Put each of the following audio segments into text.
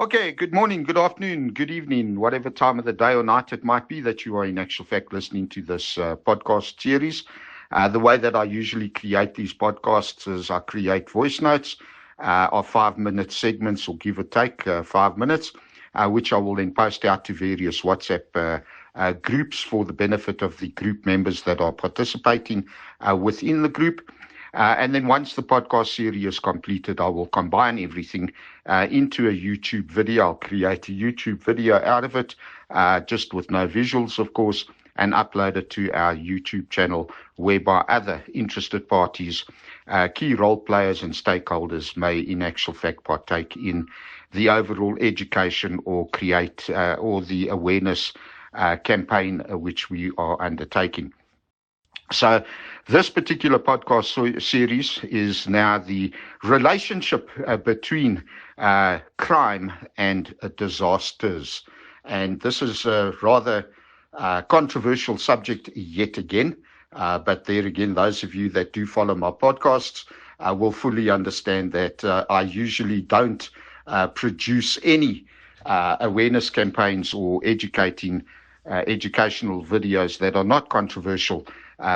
Okay, good morning, good afternoon, good evening, whatever time of the day or night it might be that you are in actual fact listening to this podcast series. The way that I usually create these podcasts is I create voice notes of 5 minute segments or give or take 5 minutes, which I will then post out to various WhatsApp groups for the benefit of the group members that are participating within the group. And then once the podcast series is completed, I will combine everything into a YouTube video. I'll create a YouTube video out of it, just with no visuals, of course, and upload it to our YouTube channel, whereby other interested parties, key role players and stakeholders may in actual fact partake in the overall education or create or the awareness campaign which we are undertaking. So this particular podcast series is now the relationship between crime and disasters. And this is a rather controversial subject yet again. But there again, those of you that do follow my podcasts will fully understand that I usually don't produce any awareness campaigns or educational videos that are not controversial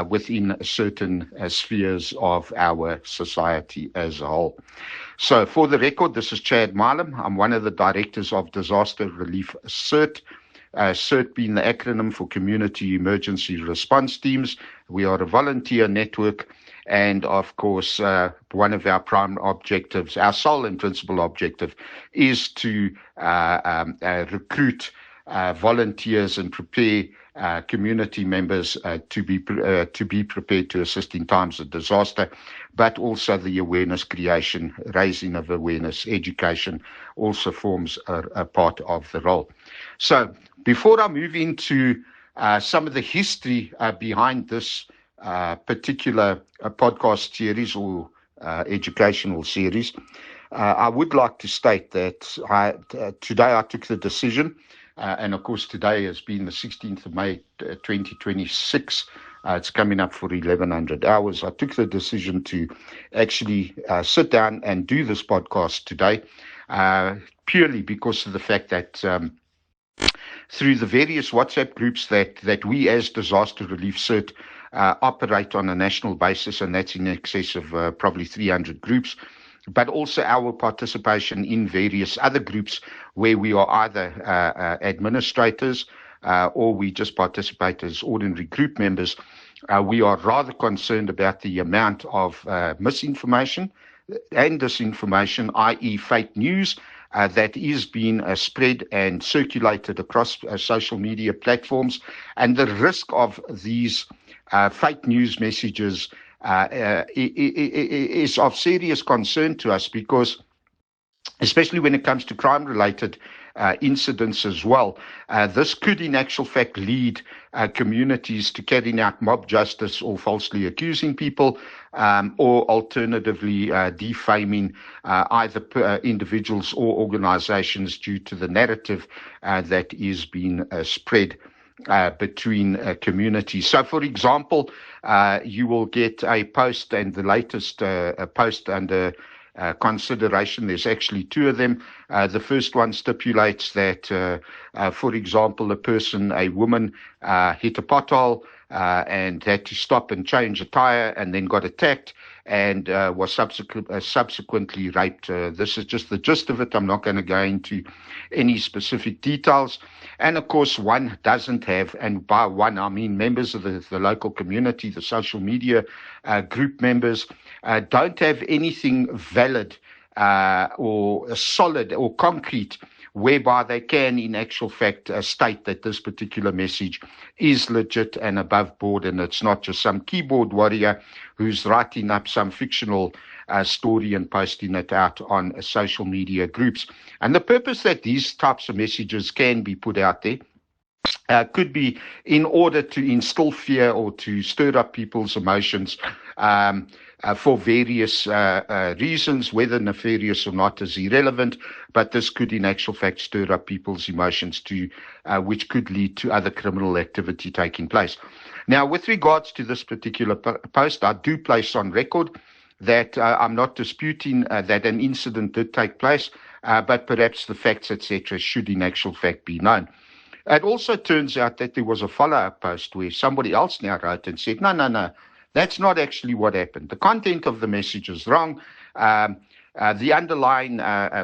within certain spheres of our society as a whole. So for the record, this is Chad Milam. I'm one of the directors of Disaster Relief CERT. CERT being the acronym for Community Emergency Response Teams. We are a volunteer network, and of course, one of our prime objectives, our sole and principal objective, is to recruit volunteers and prepare community members to be prepared to assist in times of disaster, but also the awareness creation, raising of awareness, education also forms a part of the role. So before I move into some of the history behind this particular podcast series or educational series, I would like to state that today I took the decision. And of course, today has been the 16th of May, 2026. It's coming up for 1100 hours. I took the decision to actually sit down and do this podcast today, purely because of the fact that through the various WhatsApp groups that we as Disaster Relief CERT operate on a national basis, and that's in excess of probably 300 groups, but also our participation in various other groups where we are either administrators or we just participate as ordinary group members. We are rather concerned about the amount of misinformation and disinformation, i.e. fake news, that is being spread and circulated across social media platforms, and the risk of these fake news messages is of serious concern to us, because especially when it comes to crime-related incidents as well, this could in actual fact lead communities to carrying out mob justice or falsely accusing people, or alternatively defaming either individuals or organizations due to the narrative that is being spread between communities. So, for example, you will get a post, and the latest post under consideration, there's actually two of them. The first one stipulates that, for example, a woman hit a pothole and had to stop and change a tire, and then got attacked and was subsequently raped. This is just the gist of it. I'm not going to go into any specific details. And of course, one doesn't have, and by one I mean members of the local community, the social media group members, don't have anything valid or solid or concrete whereby they can in actual fact state that this particular message is legit and above board, and it's not just some keyboard warrior who's writing up some fictional story and posting it out on social media groups. And the purpose that these types of messages can be put out there could be in order to instill fear or to stir up people's emotions for various reasons. Whether nefarious or not is irrelevant, but this could in actual fact stir up people's emotions which could lead to other criminal activity taking place. Now, with regards to this particular post, I do place on record that I'm not disputing that an incident did take place. but perhaps the facts, etc., should in actual fact be known. It also turns out that there was a follow-up post where somebody else now wrote and said, no, that's not actually what happened. The content of the message is wrong. The underlying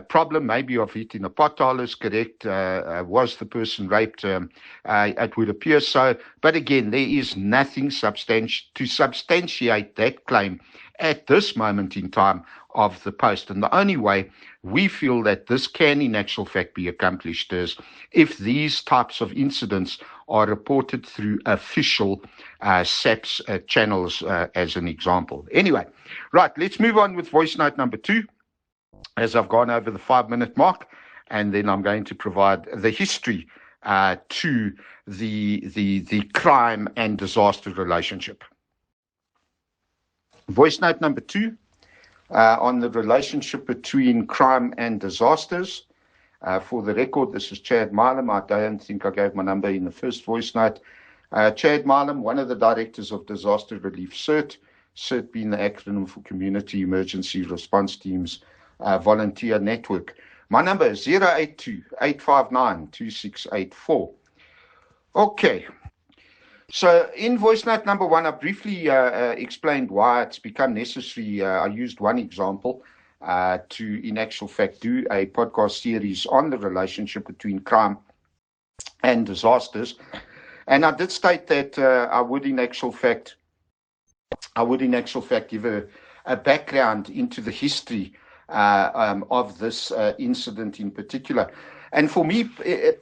problem, maybe of hitting a pothole, is correct. Was the person raped? It would appear so. But again, there is nothing to substantiate that claim at this moment in time of the post. And the only way we feel that this can in actual fact be accomplished is if these types of incidents are reported through official SAPS channels, as an example. Anyway, right, let's move on with voice note number 2, as I've gone over the 5-minute mark, and then I'm going to provide the history to the crime and disaster relationship. Voice note number 2 on the relationship between crime and disasters. For the record, this is Chad Milam. I don't think I gave my number in the first voice note. Chad Milam, one of the directors of Disaster Relief CERT being the acronym for Community Emergency Response Teams Volunteer Network. My number is 082-859-2684. Okay. So in voice note number 1, I briefly explained why it's become necessary. I used one example to, in actual fact, do a podcast series on the relationship between crime and disasters. And I did state that I would in actual fact give a background into the history of this incident in particular. And for me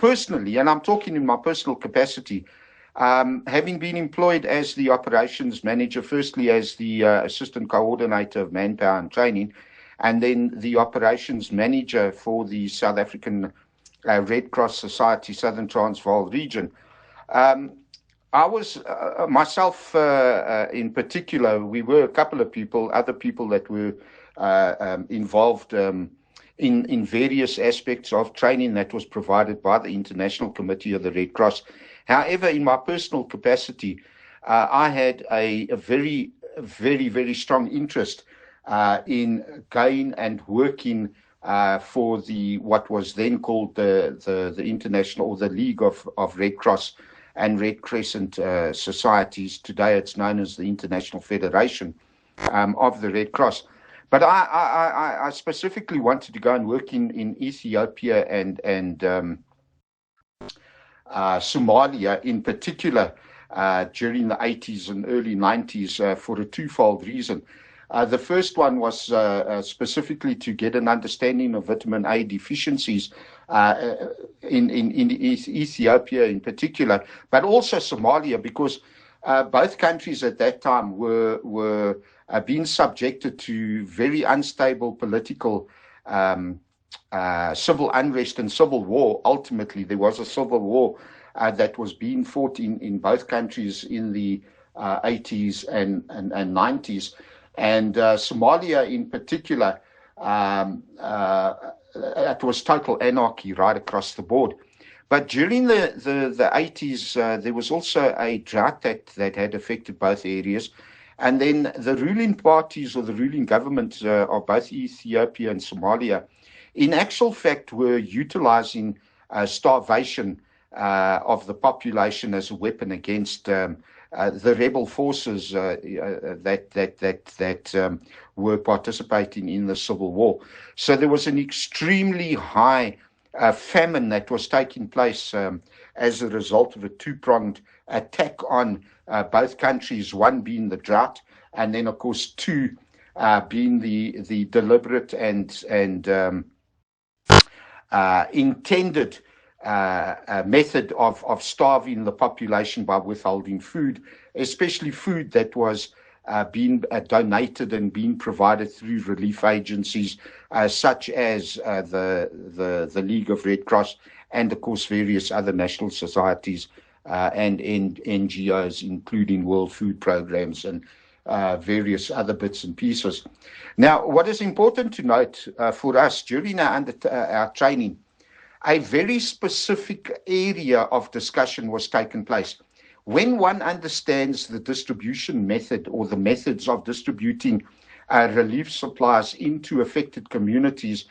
personally, and I'm talking in my personal capacity, having been employed as the operations manager, firstly as the assistant coordinator of manpower and training, and then the operations manager for the South African Red Cross Society Southern Transvaal region. I was myself in particular, we were a couple of people, other people that were involved in various aspects of training that was provided by the International Committee of the Red Cross. However, in my personal capacity, I had a very, very, very strong interest in going and working for what was then called the International, or the League of Red Cross and Red Crescent Societies. Today it's known as the International Federation of the Red Cross. But I specifically wanted to go and work in Ethiopia and Somalia in particular during the 80s and early 90s for a twofold reason. The first one was specifically to get an understanding of vitamin A deficiencies in Ethiopia in particular, but also Somalia, because both countries at that time were being subjected to very unstable political civil unrest and civil war. Ultimately, there was a civil war that was being fought in both countries in the 80s and 90s. And Somalia in particular, it was total anarchy right across the board. But during the 80s, there was also a drought that had affected both areas. And then the ruling parties, or the ruling government of both Ethiopia and Somalia, in actual fact, were utilizing starvation of the population as a weapon against the rebel forces that were participating in the civil war. So there was an extremely high famine that was taking place as a result of a two-pronged attack on both countries, one being the drought, and then, of course, two being the deliberate and intended method of starving the population by withholding food, especially food that was being donated and being provided through relief agencies such as the League of Red Cross and, of course, various other national societies and NGOs, including World Food Programs and various other bits and pieces. Now, what is important to note for us during our training, a very specific area of discussion was taking place. When one understands the distribution method, or the methods of distributing relief supplies into affected communities,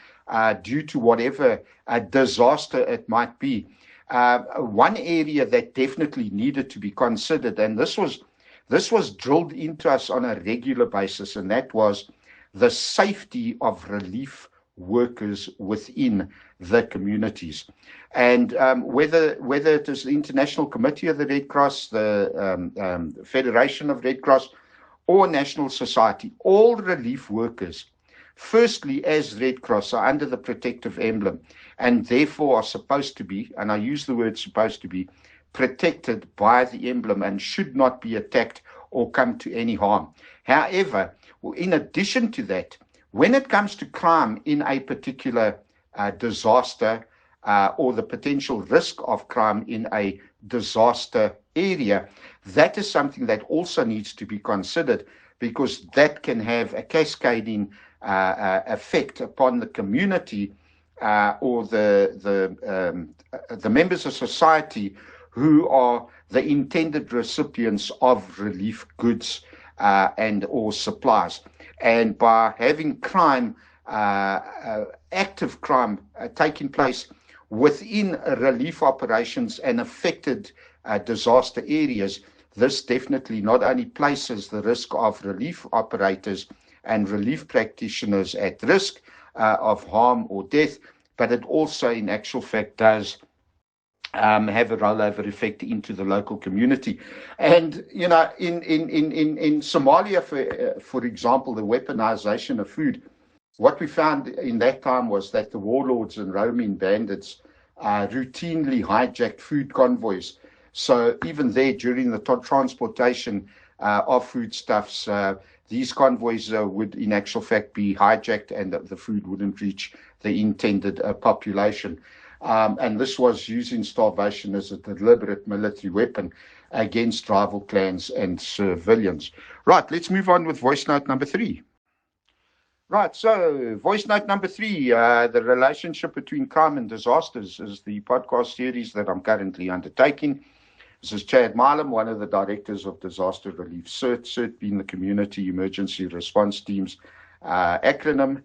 due to whatever disaster it might be. One area that definitely needed to be considered, and this was drilled into us on a regular basis, and that was the safety of relief workers within the communities. And whether it is the International Committee of the Red Cross, the Federation of Red Cross, or National Society, all relief workers, firstly, as Red Cross, are under the protective emblem, and therefore are supposed to be, and I use the word supposed to be, protected by the emblem and should not be attacked or come to any harm. However, in addition to that, when it comes to crime in a particular disaster or the potential risk of crime in a disaster area, that is something that also needs to be considered, because that can have a cascading effect upon the community or the members of society who are the intended recipients of relief goods and or supplies. And by having crime, active crime taking place within relief operations and affected disaster areas, this definitely not only places the risk of relief operators and relief practitioners at risk of harm or death, but it also in actual fact does have a rollover effect into the local community. And, you know, in Somalia, for example, the weaponization of food, what we found in that time was that the warlords and roaming bandits routinely hijacked food convoys. So even there, during the transportation of foodstuffs, these convoys would in actual fact be hijacked, and the food wouldn't reach the intended population. And this was using starvation as a deliberate military weapon against rival clans and civilians. Right, let's move on with voice note number 3. Right, so voice note number 3, the relationship between crime and disasters, is the podcast series that I'm currently undertaking. This is Chad Milam, one of the directors of Disaster Relief CERT, CERT being the Community Emergency Response Team's acronym.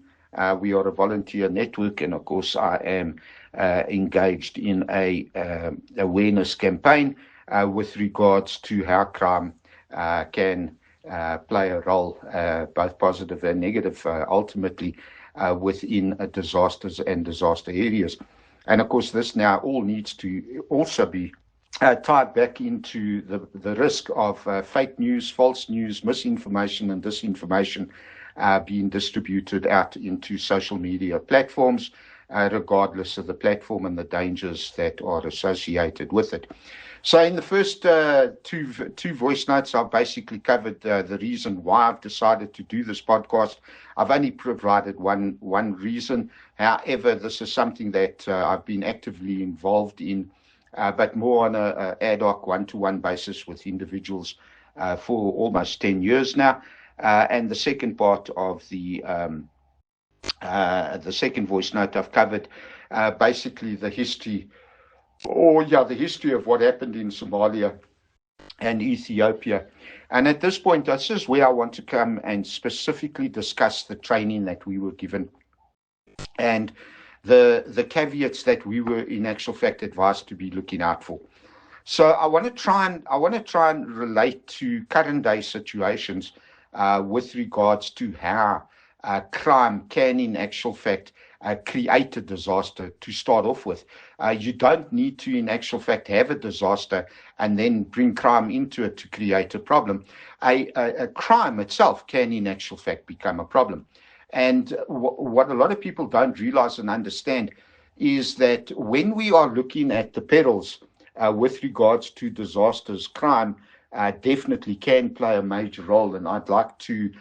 We are a volunteer network, and of course I am engaged in a awareness campaign with regards to how crime can play a role, both positive and negative, ultimately within disasters and disaster areas. And of course, this now all needs to also be tied back into the risk of fake news, false news, misinformation and disinformation being distributed out into social media platforms, regardless of the platform and the dangers that are associated with it. So in the first two voice notes, I've basically covered the reason why I've decided to do this podcast. I've only provided one reason. However, this is something that I've been actively involved in, but more on an ad hoc one-to-one basis with individuals for almost 10 years now. And the second part of the second voice note, I've covered basically the history of what happened in Somalia and Ethiopia. And at this point, this is where I want to come and specifically discuss the training that we were given and the caveats that we were in actual fact advised to be looking out for. So I want to try and relate to current day situations with regards to how crime can in actual fact create a disaster to start off with. You don't need to in actual fact have a disaster and then bring crime into it to create a problem. A crime itself can in actual fact become a problem. And what a lot of people don't realize and understand is that when we are looking at the perils with regards to disasters, crime definitely can play a major role. And I'd like to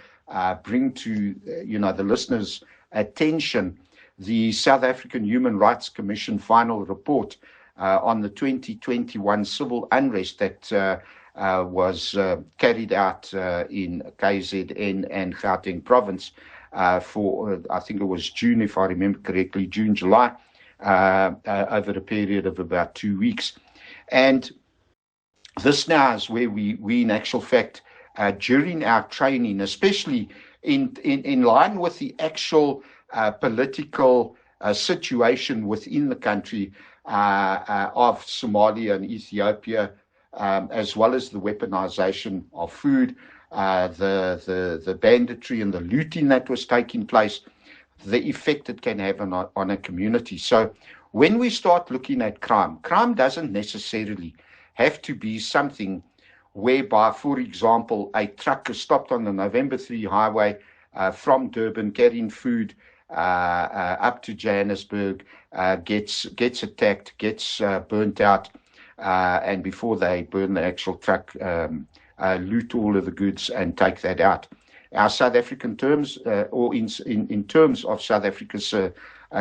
bring to the listeners' attention the South African Human Rights Commission final report on the 2021 civil unrest that was carried out in KZN and Gauteng province for, I think it was June, if I remember correctly, June, July, over a period of about 2 weeks. And this now is where we in actual fact, during our training, especially in line with the actual political situation within the country of Somalia and Ethiopia, as well as the weaponization of food, the banditry and the looting that was taking place, the effect it can have on a community. So when we start looking at crime doesn't necessarily have to be something whereby, for example, a truck is stopped on the November 3 highway from Durban carrying food up to Johannesburg, gets attacked, gets burnt out, and before they burn the actual truck, loot all of the goods and take that out. Our South African terms, or in terms of South Africa's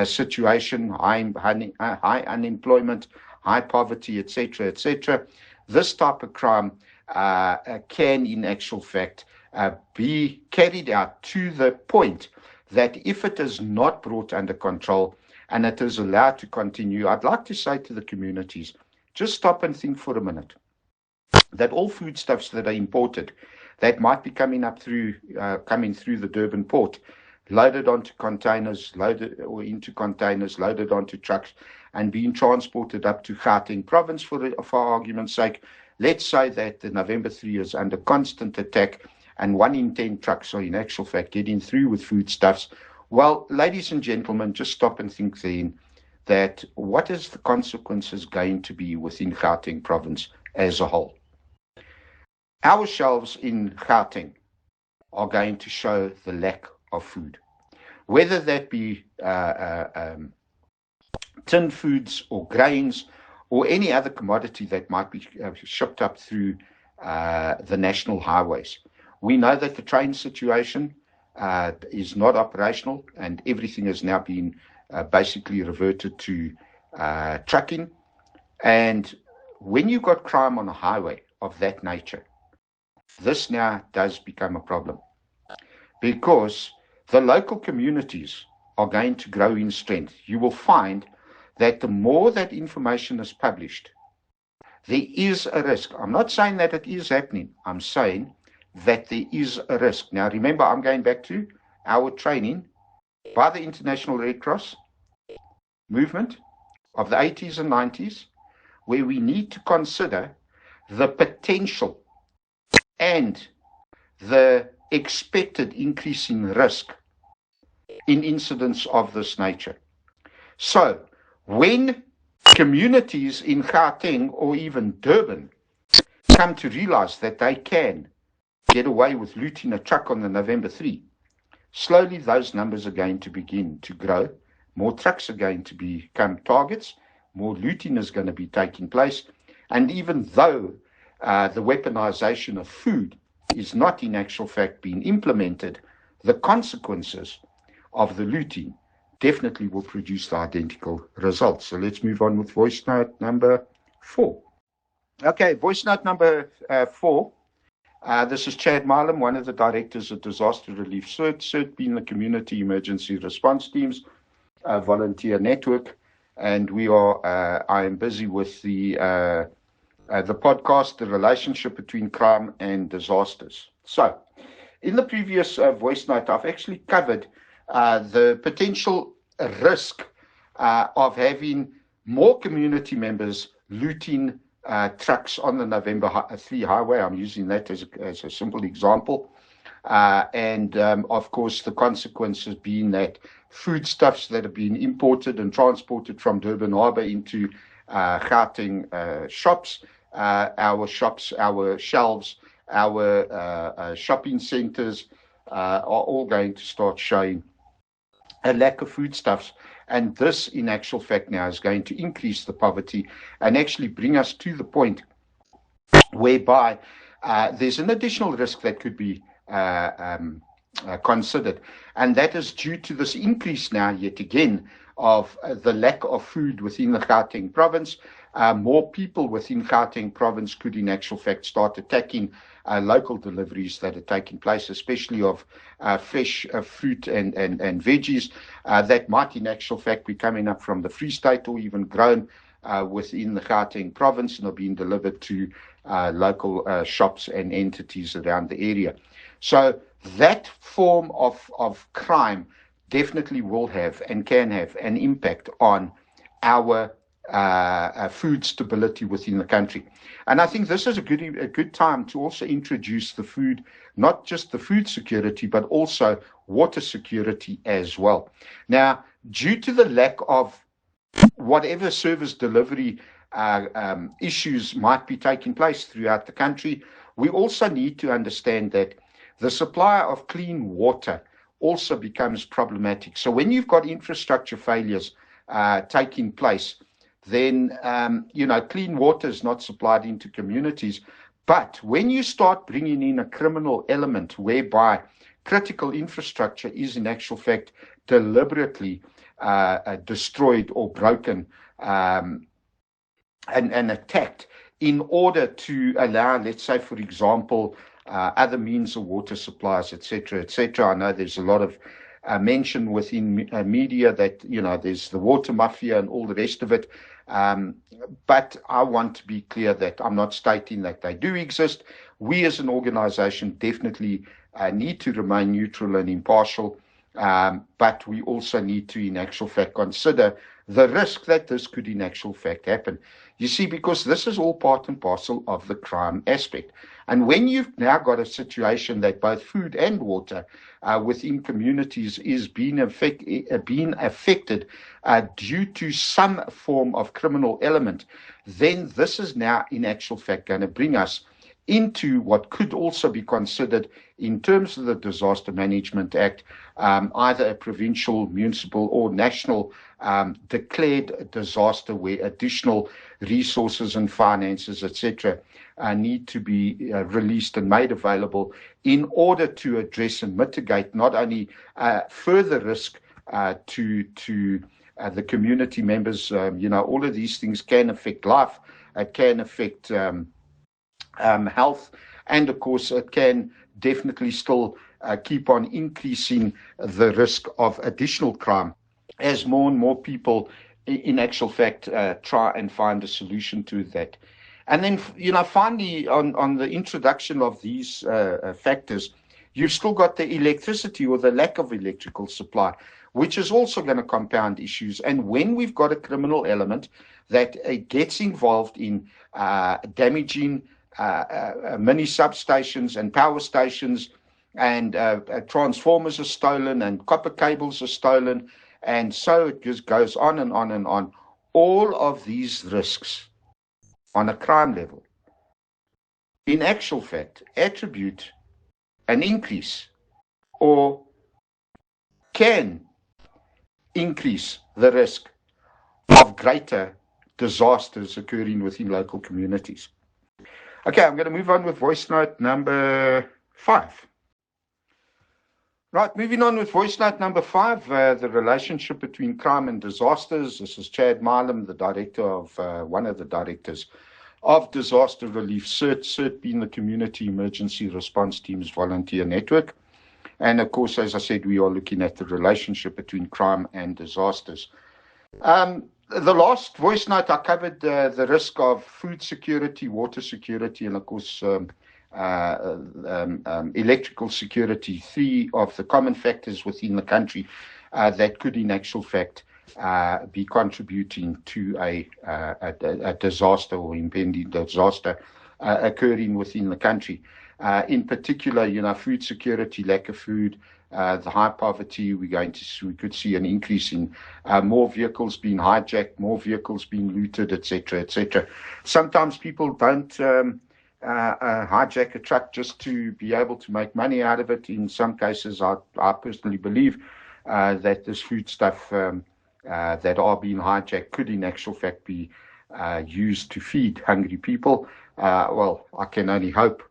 situation, high unemployment, high poverty, etc., this type of crime can, in actual fact, be carried out to the point that if it is not brought under control and it is allowed to continue, I'd like to say to the communities, just stop and think for a minute that all foodstuffs that are imported, that might be coming through the Durban port, loaded onto containers, loaded onto trucks, and being transported up to Gauteng province, for argument's sake. Let's say that the November 3 is under constant attack and 1 in 10 trucks are in actual fact getting through with foodstuffs. Well, ladies and gentlemen, just stop and think then that what is the consequences going to be within Gauteng province as a whole? Our shelves in Gauteng are going to show the lack of food, whether that be tin foods or grains or any other commodity that might be shipped up through the national highways. We know that the train situation is not operational, and everything has now been basically reverted to trucking. And when you've got crime on a highway of that nature, this now does become a problem, because the local communities are going to grow in strength. You will find that the more that information is published, there is a risk. I'm not saying that it is happening. I'm saying that there is a risk. Now, remember, I'm going back to our training by the International Red Cross movement of the 80s and 90s, where we need to consider the potential and the expected increase in risk in incidents of this nature. So, when communities in Gauteng or even Durban come to realize that they can get away with looting a truck on the November 3, slowly those numbers are going to begin to grow. More trucks are going to become targets. More looting is going to be taking place. And even though the weaponization of food is not in actual fact being implemented, the consequences of the looting definitely will produce the identical results. So let's move on with voice note number 4. Okay, voice note number 4. This is Chad Milam, one of the directors of Disaster Relief CERT being the Community Emergency Response Teams volunteer network. And I am busy with the podcast, The Relationship Between Crime and Disasters. So, in the previous voice note, I've actually covered the potential risk of having more community members looting trucks on the November 3 highway. I'm using that as a simple example. And of course, the consequences being that foodstuffs that have been imported and transported from Durban Harbour into Gauteng shops, our shelves, our shopping centres are all going to start showing a lack of foodstuffs. And this, in actual fact, now is going to increase the poverty and actually bring us to the point whereby there's an additional risk that could be considered. And that is due to this increase now, yet again, of the lack of food within the Gauteng province. More people within Gauteng province could, in actual fact, start attacking local deliveries that are taking place, especially of fresh fruit and veggies that might, in actual fact, be coming up from the Free State or even grown within the Gauteng province and are being delivered to local shops and entities around the area. So that form of crime definitely will have and can have an impact on our food stability within the country. And I think this is a good time to also introduce the food, not just the food security, but also water security as well. Now, due to the lack of whatever service delivery issues might be taking place throughout the country, we also need to understand that the supply of clean water also becomes problematic. So when you've got infrastructure failures taking place, then clean water is not supplied into communities. But when you start bringing in a criminal element whereby critical infrastructure is in actual fact deliberately destroyed or broken and attacked in order to allow, let's say, for example, other means of water supplies, etc., etc. I know there's a lot of mention within media that, there's the water mafia and all the rest of it. But I want to be clear that I'm not stating that they do exist. We as an organization definitely need to remain neutral and impartial. But we also need to, in actual fact, consider the risk that this could, in actual fact, happen. You see, because this is all part and parcel of the crime aspect. And when you've now got a situation that both food and water within communities is being affected due to some form of criminal element, then this is now, in actual fact, going to bring us into what could also be considered in terms of the Disaster Management Act, either a provincial, municipal, or national declared disaster where additional resources and finances, etc., need to be released and made available in order to address and mitigate not only further risk to the community members. All of these things can affect life, it can affect health, and of course it can definitely still keep on increasing the risk of additional crime as more and more people in actual fact try and find a solution to that. And then finally, on the introduction of these factors, you've still got the electricity or the lack of electrical supply, which is also going to compound issues. And when we've got a criminal element that gets involved in damaging mini substations and power stations, and transformers are stolen and copper cables are stolen, and so it just goes on and on and on. All of these risks on a crime level, in actual fact, attribute an increase or can increase the risk of greater disasters occurring within local communities. Okay, I'm going to move on with voice note number 5. Right, moving on with voice note number 5, the relationship between crime and disasters. This is Chad Milam, the director of, one of the directors of Disaster Relief, CERT being the Community Emergency Response Teams Volunteer Network. And of course, as I said, we are looking at the relationship between crime and disasters. The last voice note, I covered the risk of food security, water security, and of course, electrical security, 3 of the common factors within the country that could, in actual fact, be contributing to a disaster or impending disaster occurring within the country. In particular, food security, lack of food, the high poverty. We could see an increase in more vehicles being hijacked, more vehicles being looted, etc., etc. Sometimes people don't hijack a truck just to be able to make money out of it. In some cases, I personally believe that this food stuff that are being hijacked could in actual fact be used to feed hungry people. Well, I can only hope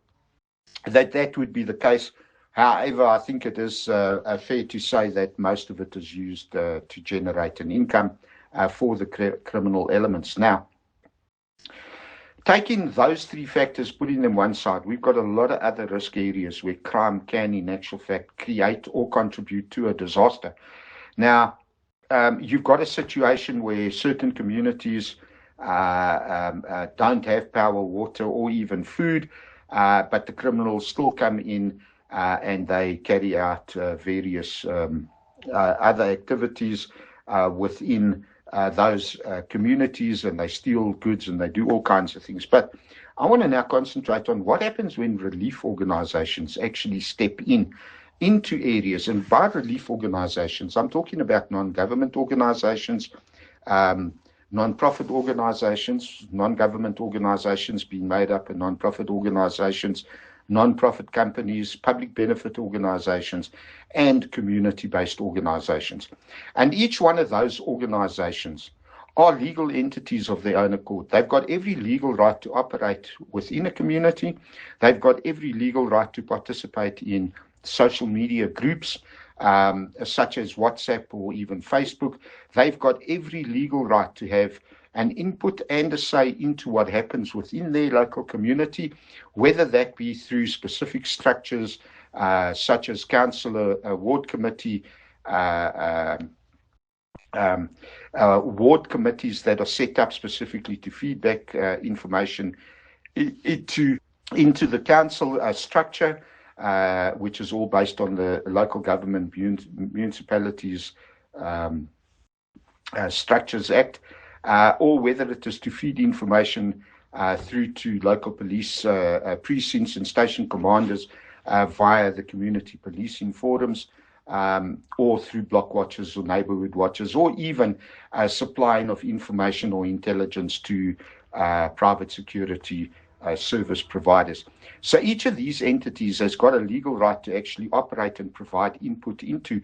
that would be the case. However, I think it is fair to say that most of it is used to generate an income for the criminal elements. Now, taking those 3 factors, putting them one side, we've got a lot of other risk areas where crime can, in actual fact, create or contribute to a disaster. Now, you've got a situation where certain communities don't have power, water, or even food, but the criminals still come in and they carry out various other activities within those communities, and they steal goods and they do all kinds of things. But I want to now concentrate on what happens when relief organizations actually step into areas. And by relief organizations, I'm talking about non-government organizations, non-profit organizations, non-government organizations being made up of non-profit organizations, non-profit companies, public benefit organizations, and community-based organizations. And each one of those organizations are legal entities of their own accord. They've got every legal right to operate within a community. They've got every legal right to participate in social media groups, such as WhatsApp or even Facebook. They've got every legal right to have an input and a say into what happens within their local community, whether that be through specific structures such as council, ward committee, ward committees that are set up specifically to feedback information into the council structure, which is all based on the local government municipalities Structures Act, or whether it is to feed information through to local police precincts and station commanders via the community policing forums, or through block watches or neighborhood watches, or even supplying of information or intelligence to private security service providers. So each of these entities has got a legal right to actually operate and provide input into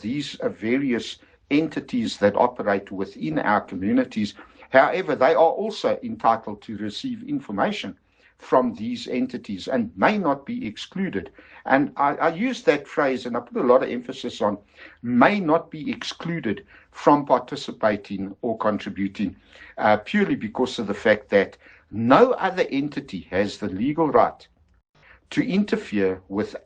these various entities that operate within our communities. However, they are also entitled to receive information from these entities and may not be excluded. And I use that phrase, and I put a lot of emphasis on may not be excluded from participating or contributing, purely because of the fact that no other entity has the legal right to interfere with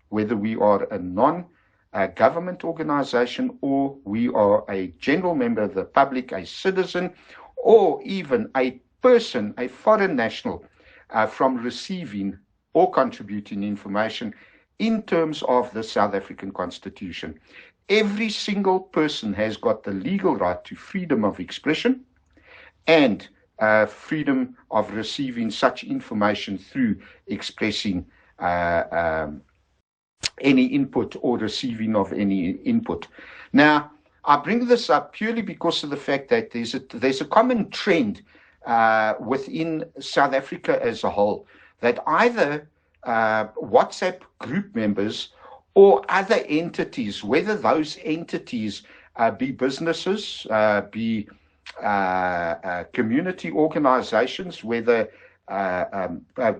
whether we are a non-government organization or we are a general member of the public, a citizen, or even a person, a foreign national, from receiving or contributing information in terms of the South African Constitution. Every single person has got the legal right to freedom of expression and freedom of receiving such information through expressing any input or receiving of any input. Now, I bring this up purely because of the fact that there's a common trend within South Africa as a whole, that either WhatsApp group members or other entities, whether those entities be businesses, be community organizations, whether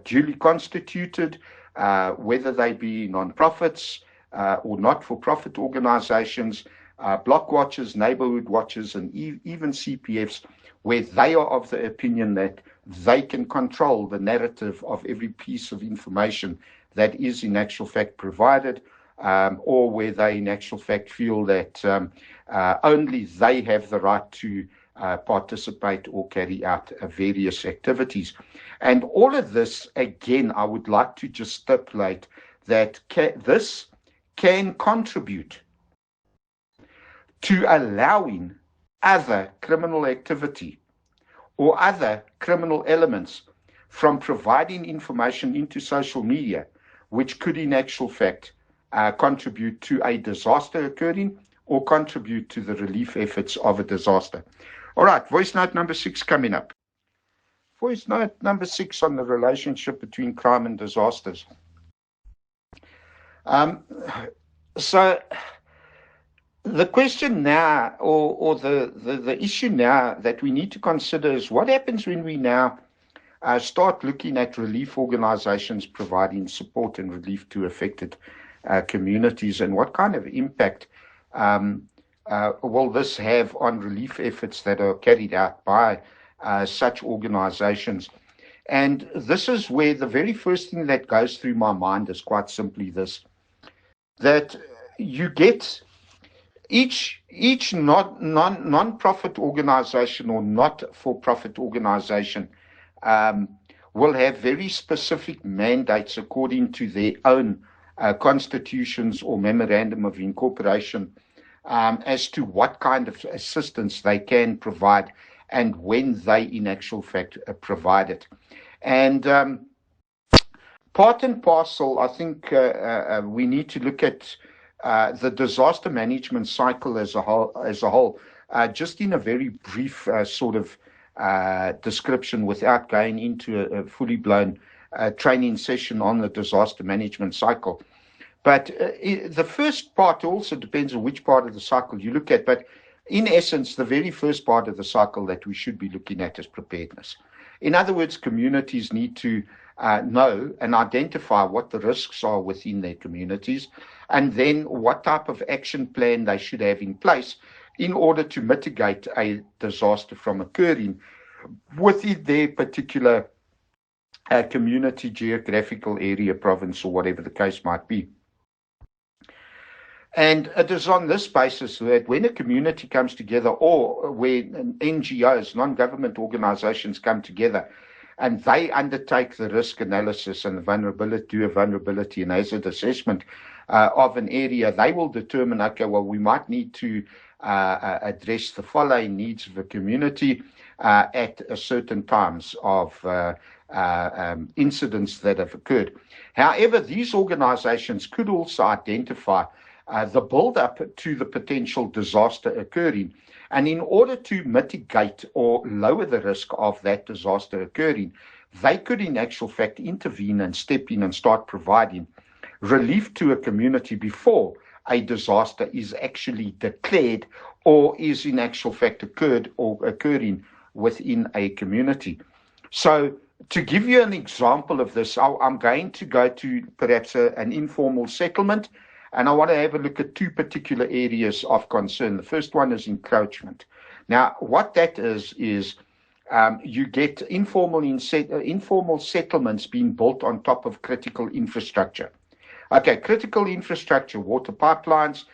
duly constituted, whether they be non-profits or not-for-profit organizations, block watchers, neighborhood watchers, and even CPFs, where they are of the opinion that they can control the narrative of every piece of information that is in actual fact provided, or where they in actual fact feel that only they have the right to participate or carry out various activities. And all of this, again, I would like to just stipulate that this can contribute to allowing other criminal activity or other criminal elements from providing information into social media, which could in actual fact contribute to a disaster occurring or contribute to the relief efforts of a disaster. All right, voice note number 6 coming up. Voice note number 6 on the relationship between crime and disasters. So the question now, or the issue now that we need to consider is what happens when we now start looking at relief organizations providing support and relief to affected communities, and what kind of impact will this have on relief efforts that are carried out by such organizations. And this is where the very first thing that goes through my mind is quite simply this, that you get each non-profit organization or not-for-profit organization will have very specific mandates according to their own constitutions or memorandum of incorporation as to what kind of assistance they can provide and when they, in actual fact, provide it. And part and parcel, I think we need to look at the disaster management cycle as a whole, just in a very brief sort of description without going into a fully blown training session on the disaster management cycle. But the first part also depends on which part of the cycle you look at. But in essence, the very first part of the cycle that we should be looking at is preparedness. In other words, communities need to know and identify what the risks are within their communities, and then what type of action plan they should have in place in order to mitigate a disaster from occurring within their particular community, geographical area, province, or whatever the case might be. And it is on this basis that when a community comes together, or when NGOs, non-government organizations, come together and they undertake the risk analysis and the vulnerability, do a vulnerability and hazard assessment of an area, they will determine, okay, well, we might need to address the following needs of the community at certain times of incidents that have occurred. However, these organizations could also identify the build-up to the potential disaster occurring. And in order to mitigate or lower the risk of that disaster occurring, they could in actual fact intervene and step in and start providing relief to a community before a disaster is actually declared or is in actual fact occurred or occurring within a community. So to give you an example of this, I'm going to go to perhaps an informal settlement. And I want to have a look at two particular areas of concern. The first one is encroachment. Now, what that is you get informal settlements being built on top of critical infrastructure. Okay, critical infrastructure, water pipelines,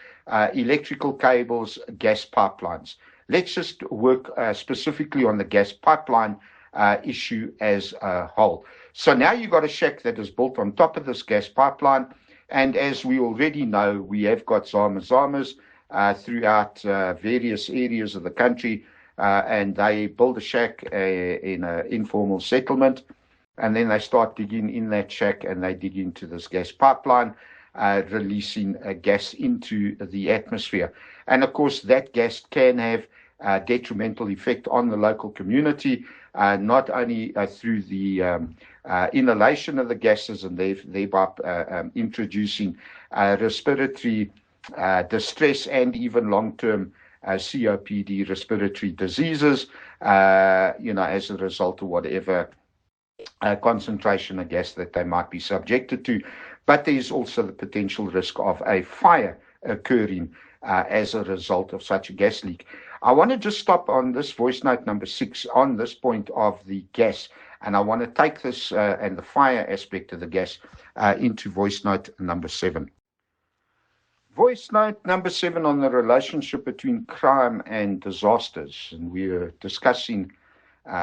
electrical cables, gas pipelines. Let's just work specifically on the gas pipeline issue as a whole. So now you've got a shack that is built on top of this gas pipeline. And as we already know, we have got zamas throughout various areas of the country, and they build a shack in an informal settlement, and then they start digging in that shack, and they dig into this gas pipeline, releasing gas into the atmosphere. And of course, that gas can have a detrimental effect on the local community, not only through the inhalation of the gases and thereby introducing respiratory distress and even long-term COPD, respiratory diseases, as a result of whatever concentration of gas that they might be subjected to. But there is also the potential risk of a fire occurring as a result of such a gas leak. I want to just stop on this voice note number 6 on this point of the gas, and I want to take this and the fire aspect of the gas into voice note number 7. Voice note number 7 on the relationship between crime and disasters, and we are discussing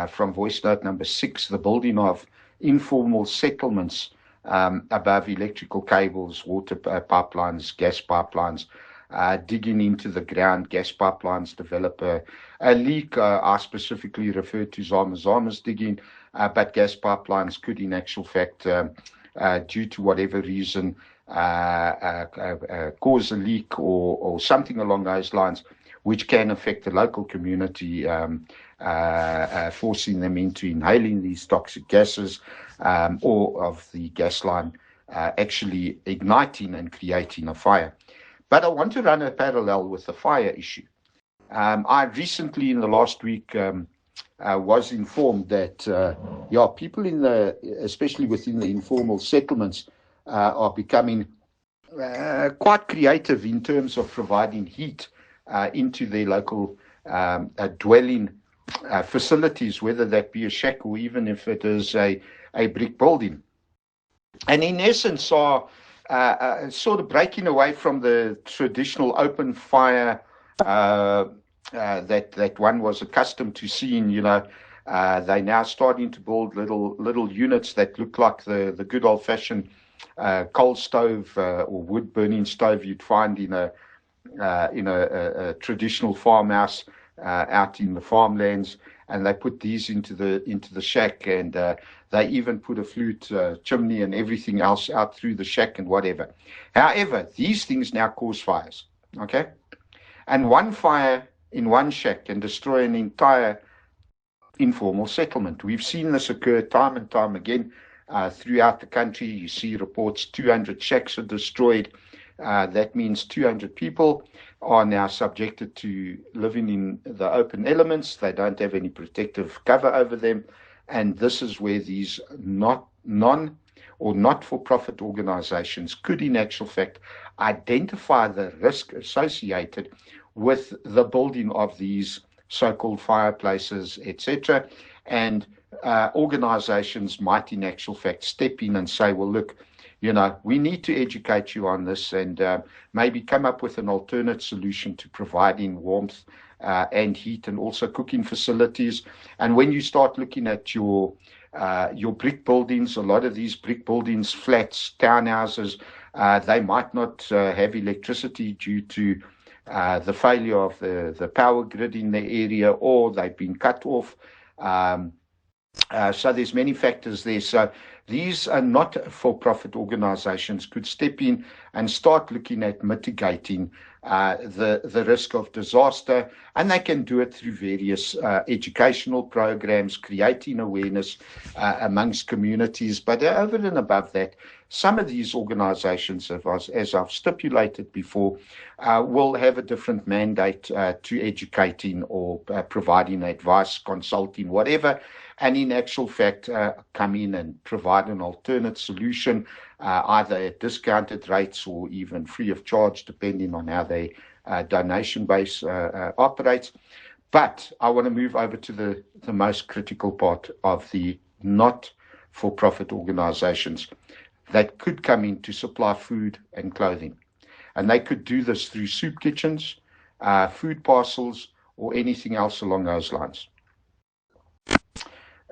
from voice note number 6 the building of informal settlements above electrical cables, water pipelines, gas pipelines. Digging into the ground, gas pipelines develop a leak. I specifically refer to zamas digging, but gas pipelines could in actual fact, due to whatever reason, cause a leak or something along those lines, which can affect the local community, forcing them into inhaling these toxic gases, or of the gas line actually igniting and creating a fire. But I want to run a parallel with the fire issue. I recently, in the last week, was informed that people especially within the informal settlements, are becoming quite creative in terms of providing heat into their local dwelling facilities, whether that be a shack or even if it is a brick building. And in essence are sort of breaking away from the traditional open fire that one was accustomed to seeing. They're now starting to build little units that look like the good old-fashioned coal stove or wood burning stove you'd find in a traditional farmhouse out in the farmlands, and they put these into the shack, and they even put a flute chimney and everything else out through the shack and whatever. However, these things now cause fires, okay? And one fire in one shack can destroy an entire informal settlement. We've seen this occur time and time again throughout the country. You see reports 200 shacks are destroyed. That means 200 people are now subjected to living in the open elements. They don't have any protective cover over them. And this is where these not-for-profit organizations could, in actual fact, identify the risk associated with the building of these so-called fireplaces, etc. And organizations might, in actual fact, step in and say, well, look, we need to educate you on this, and maybe come up with an alternate solution to providing warmth and heat, and also cooking facilities. And when you start looking at your brick buildings, a lot of these brick buildings, flats, townhouses, they might not have electricity due to the failure of the power grid in the area, or they've been cut off. So there's many factors there. So these are not-for-profit organizations could step in and start looking at mitigating the risk of disaster, and they can do it through various educational programs, creating awareness amongst communities. But over and above that, some of these organizations, as I've stipulated before, will have a different mandate to educating or providing advice, consulting, whatever, and in actual fact come in and provide an alternate solution, either at discounted rates or even free of charge, depending on how their donation base operates. But I want to move over to the most critical part of the not-for-profit organizations that could come in to supply food and clothing. And they could do this through soup kitchens, food parcels, or anything else along those lines.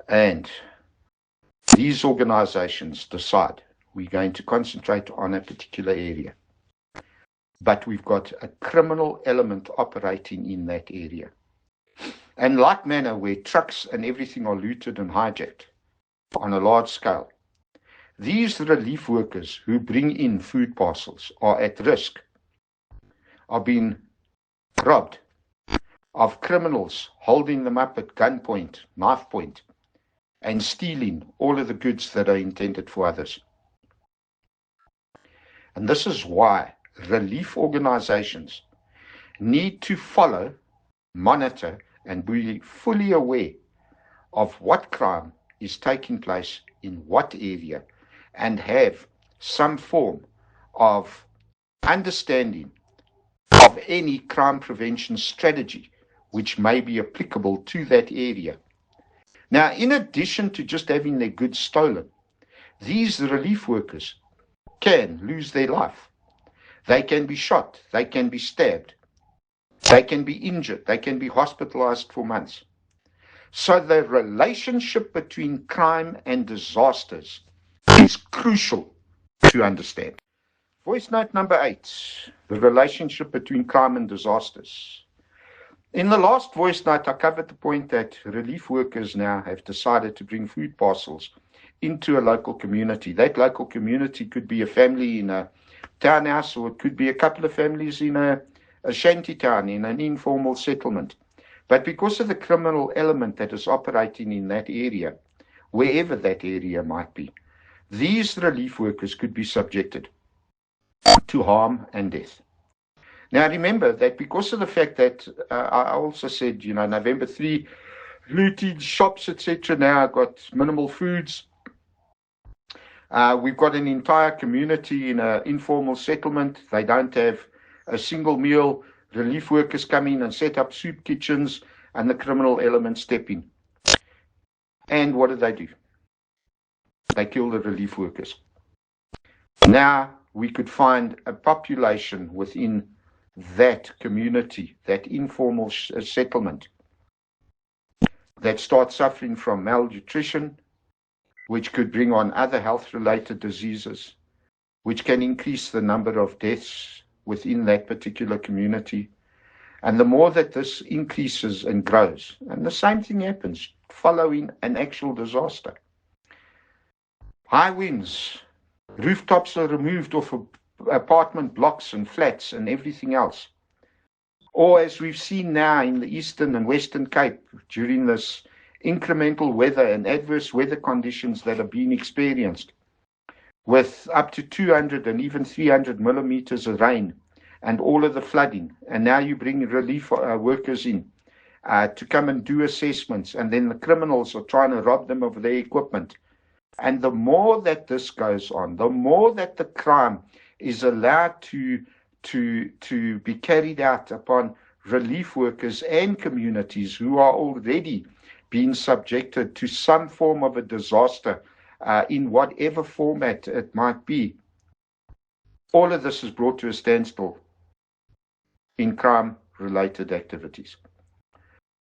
And these organizations decide we're going to concentrate on a particular area, but we've got a criminal element operating in that area. And like manner, where trucks and everything are looted and hijacked on a large scale, these relief workers who bring in food parcels are at risk of being robbed, of criminals holding them up at gunpoint, knife point, and stealing all of the goods that are intended for others. And this is why relief organizations need to follow, monitor, and be fully aware of what crime is taking place in what area, and have some form of understanding of any crime prevention strategy which may be applicable to that area. Now, in addition to just having their goods stolen, these relief workers can lose their life. They can be shot, they can be stabbed, they can be injured, they can be hospitalized for months. So the relationship between crime and disasters is crucial to understand. Voice note number 8, the relationship between crime and disasters. In the last voice note, I covered the point that relief workers now have decided to bring food parcels into a local community. That local community could be a family in a townhouse, or it could be a couple of families in a shanty town, in an informal settlement. But because of the criminal element that is operating in that area, wherever that area might be, these relief workers could be subjected to harm and death. Now, remember that because of the fact that I also said, November 3, looting shops, etc., now got minimal foods. We've got an entire community in an informal settlement. They don't have a single meal. Relief workers come in and set up soup kitchens, and the criminal elements step in. And what do? They kill the relief workers. Now, we could find a population within that community, that informal settlement, that starts suffering from malnutrition, which could bring on other health-related diseases, which can increase the number of deaths within that particular community. And the more that this increases and grows, and the same thing happens following an actual disaster. High winds, rooftops are removed off of apartment blocks and flats and everything else. Or as we've seen now in the Eastern and Western Cape during this incremental weather and adverse weather conditions that are being experienced, with up to 200 and even 300 millimeters of rain and all of the flooding. And now you bring relief workers in to come and do assessments, and then the criminals are trying to rob them of their equipment. And the more that this goes on, the more that the crime is allowed to be carried out upon relief workers and communities who are already being subjected to some form of a disaster in whatever format it might be. All of this is brought to a standstill in crime-related activities.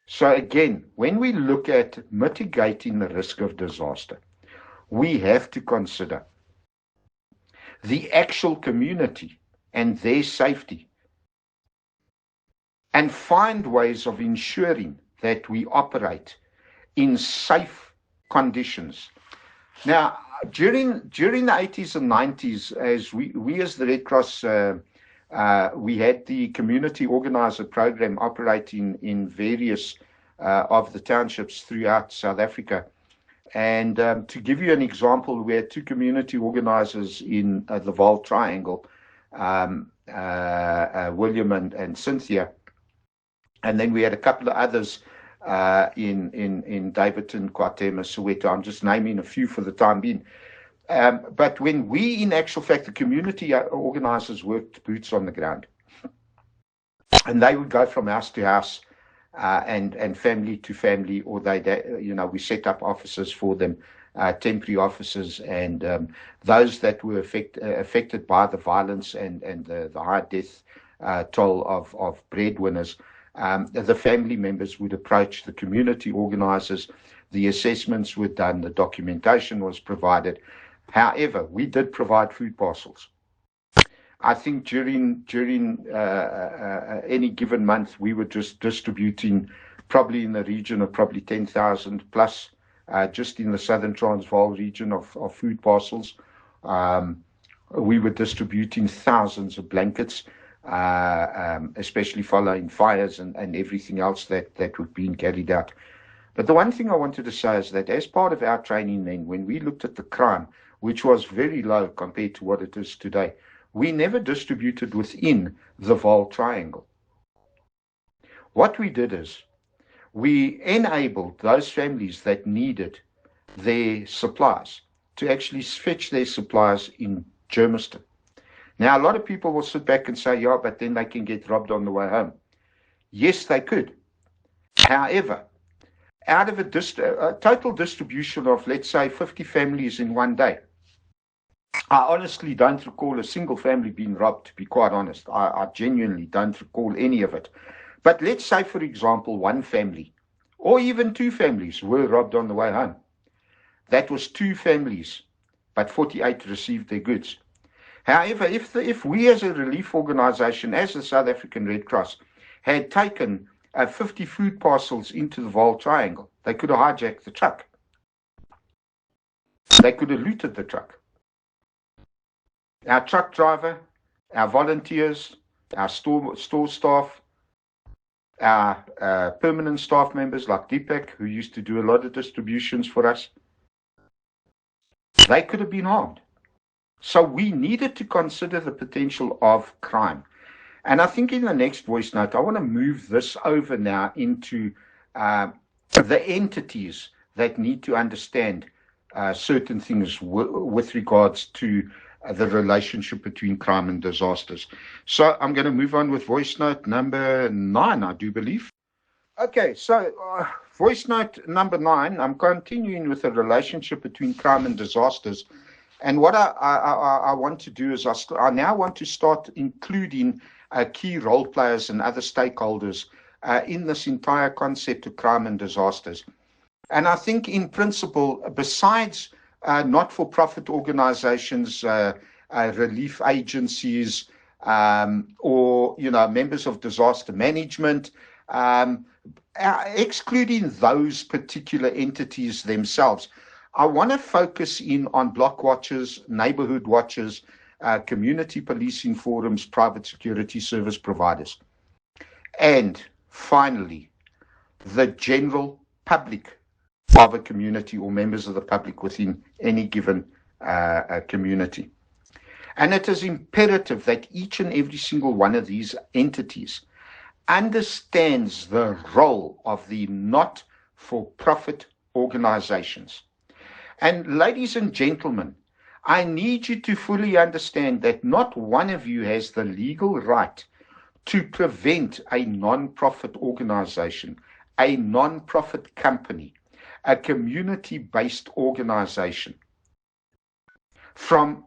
So again, when we look at mitigating the risk of disaster, we have to consider the actual community and their safety, and find ways of ensuring that we operate in safe conditions. Now, during the 80s and 90s, as we as the Red Cross, we had the community organizer program operating in various of the townships throughout South Africa. And to give you an example, we had two community organizers in the Vaal Triangle, William and Cynthia, and then we had a couple of others in Davidton, KwaThema, Soweto. I'm just naming a few for the time being. But when we, in actual fact, the community organizers worked boots on the ground, and they would go from house to house and family to family, or we set up offices for them, temporary offices, and those that were affected by the violence and the high death toll of breadwinners, the family members would approach the community organizers. The assessments were done, the documentation was provided. However, we did provide food parcels. I think during any given month, we were just distributing probably in the region of probably 10,000 plus, just in the Southern Transvaal region of food parcels. We were distributing thousands of blankets, especially following fires and everything else that was being carried out. But the one thing I wanted to say is that as part of our training then, when we looked at the crime, which was very low compared to what it is today, we never distributed within the Vaal Triangle. What we did is we enabled those families that needed their supplies to actually fetch their supplies in Germiston. Now, a lot of people will sit back and say, yeah, but then they can get robbed on the way home. Yes, they could. However, out of a total distribution of, let's say, 50 families in one day, I honestly don't recall a single family being robbed, to be quite honest. I genuinely don't recall any of it. But let's say, for example, one family or even two families were robbed on the way home. That was two families, but 48 received their goods. However, if we as a relief organization, as the South African Red Cross, had taken 50 food parcels into the Vaal Triangle, they could have hijacked the truck. They could have looted the truck. Our truck driver, our volunteers, our store staff, our permanent staff members like Deepak, who used to do a lot of distributions for us, they could have been harmed. So we needed to consider the potential of crime. And I think in the next voice note, I want to move this over now into the entities that need to understand certain things with regards to the relationship between crime and disasters. So I'm going to move on with voice note number 9, I do believe. Okay, so voice note number 9, I'm continuing with the relationship between crime and disasters. And what I want to do is I now want to start including key role players and other stakeholders in this entire concept of crime and disasters. And I think in principle, besides not-for-profit organizations relief agencies, or, members of disaster management, excluding those particular entities themselves. I want to focus in on block watchers, neighborhood watchers, community policing forums, private security service providers, and finally, the general public of a community or members of the public within any given community. And it is imperative that each and every single one of these entities understands the role of the not-for-profit organizations. And ladies and gentlemen, I need you to fully understand that not one of you has the legal right to prevent a non-profit organization, a non-profit company, a community-based organization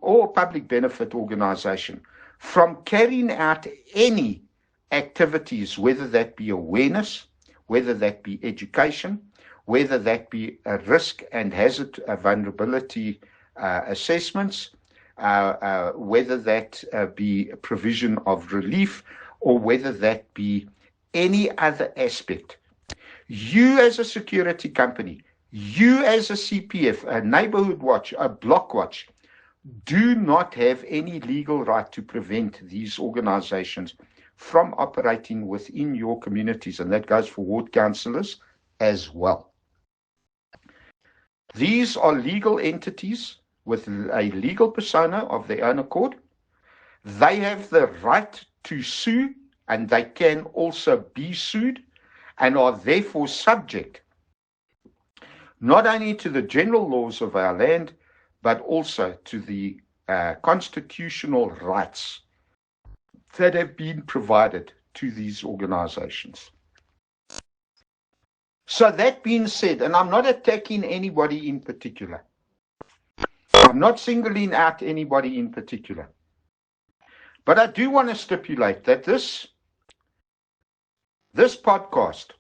or public benefit organization from carrying out any activities, whether that be awareness, whether that be education, whether that be a risk and hazard vulnerability assessments, whether that be a provision of relief, or whether that be any other aspect. You as a security company, you as a CPF, a neighborhood watch, a block watch, do not have any legal right to prevent these organizations from operating within your communities, and that goes for ward councillors as well. These are legal entities with a legal persona of their own accord. They have the right to sue, and they can also be sued, and are therefore subject not only to the general laws of our land, but also to the constitutional rights that have been provided to these organizations. So that being said, and I'm not attacking anybody in particular, I'm not singling out anybody in particular, but I do want to stipulate that this podcast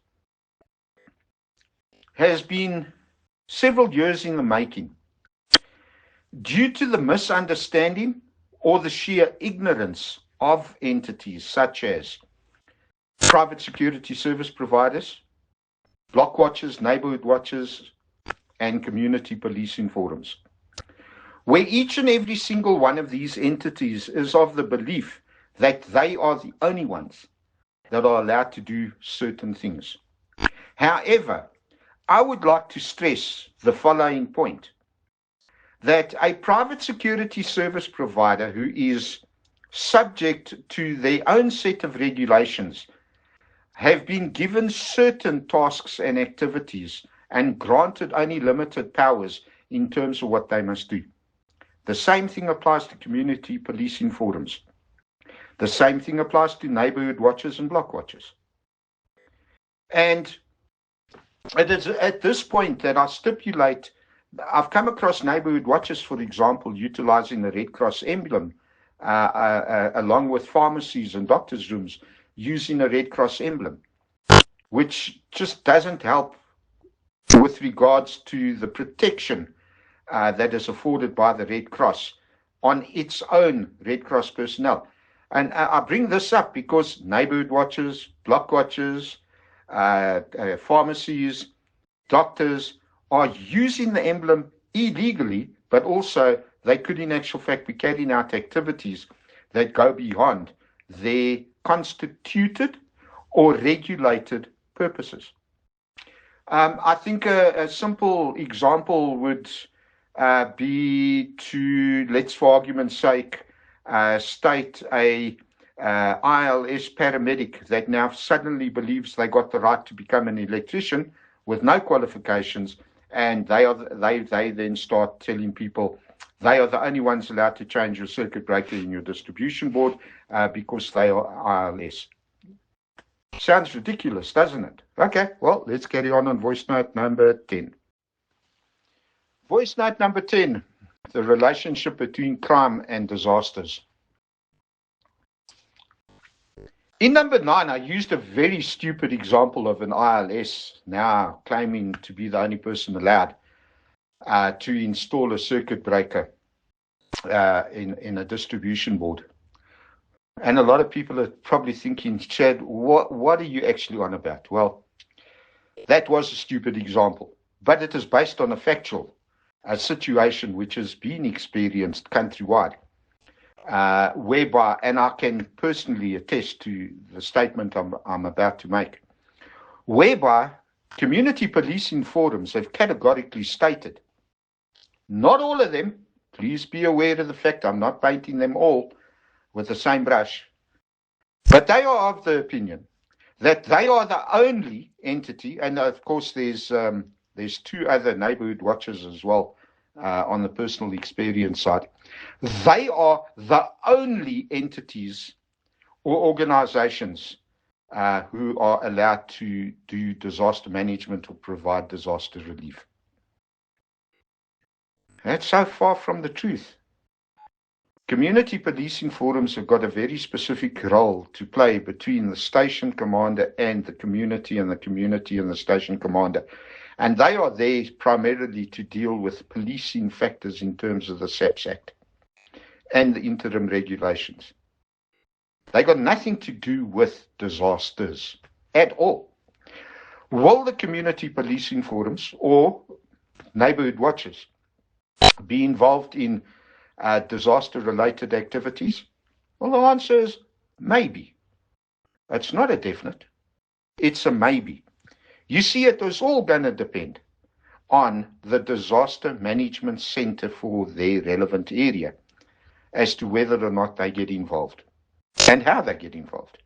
has been several years in the making due to the misunderstanding or the sheer ignorance of entities such as private security service providers, block watchers, neighborhood watchers, and community policing forums, where each and every single one of these entities is of the belief that they are the only ones that are allowed to do certain things. However, I would like to stress the following point, that a private security service provider who is subject to their own set of regulations have been given certain tasks and activities and granted only limited powers in terms of what they must do. The same thing applies to community policing forums. The same thing applies to neighborhood watchers and block watchers. And it is at this point that I stipulate, I've come across neighborhood watchers, for example, utilizing the Red Cross emblem, along with pharmacies and doctors' rooms using a Red Cross emblem, which just doesn't help with regards to the protection that is afforded by the Red Cross on its own Red Cross personnel. And I bring this up because neighborhood watchers, block watchers, pharmacies, doctors are using the emblem illegally, but also they could in actual fact be carrying out activities that go beyond their constituted or regulated purposes. I think a simple example would be to, let's for argument's sake, state a ILS paramedic that now suddenly believes they got the right to become an electrician with no qualifications, and they then start telling people they are the only ones allowed to change your circuit breaker in your distribution board because they are ILS. Sounds ridiculous, doesn't it? Okay, well, let's carry on voice note number 10. Voice note number 10, the relationship between crime and disasters. In number 9, I used a very stupid example of an ILS now claiming to be the only person allowed to install a circuit breaker in a distribution board. And a lot of people are probably thinking, Chad, what are you actually on about? Well, that was a stupid example, but it is based on a factual situation which has been experienced countrywide, whereby, and I can personally attest to the statement I'm about to make, whereby community policing forums have categorically stated, not all of them, please be aware of the fact I'm not painting them all with the same brush, but they are of the opinion that they are the only entity, and of course there's two other neighborhood watchers as well on the personal experience side. They are the only entities or organizations who are allowed to do disaster management or provide disaster relief. That's so far from the truth. Community policing forums have got a very specific role to play between the station commander and the community and the station commander. And they are there primarily to deal with policing factors in terms of the SAPS Act and the interim regulations. They got nothing to do with disasters at all. Will the community policing forums or neighborhood watchers be involved in disaster-related activities? Well, the answer is maybe. It's not a definite. It's a maybe. You see, it is all going to depend on the disaster management center for their relevant area as to whether or not they get involved and how they get involved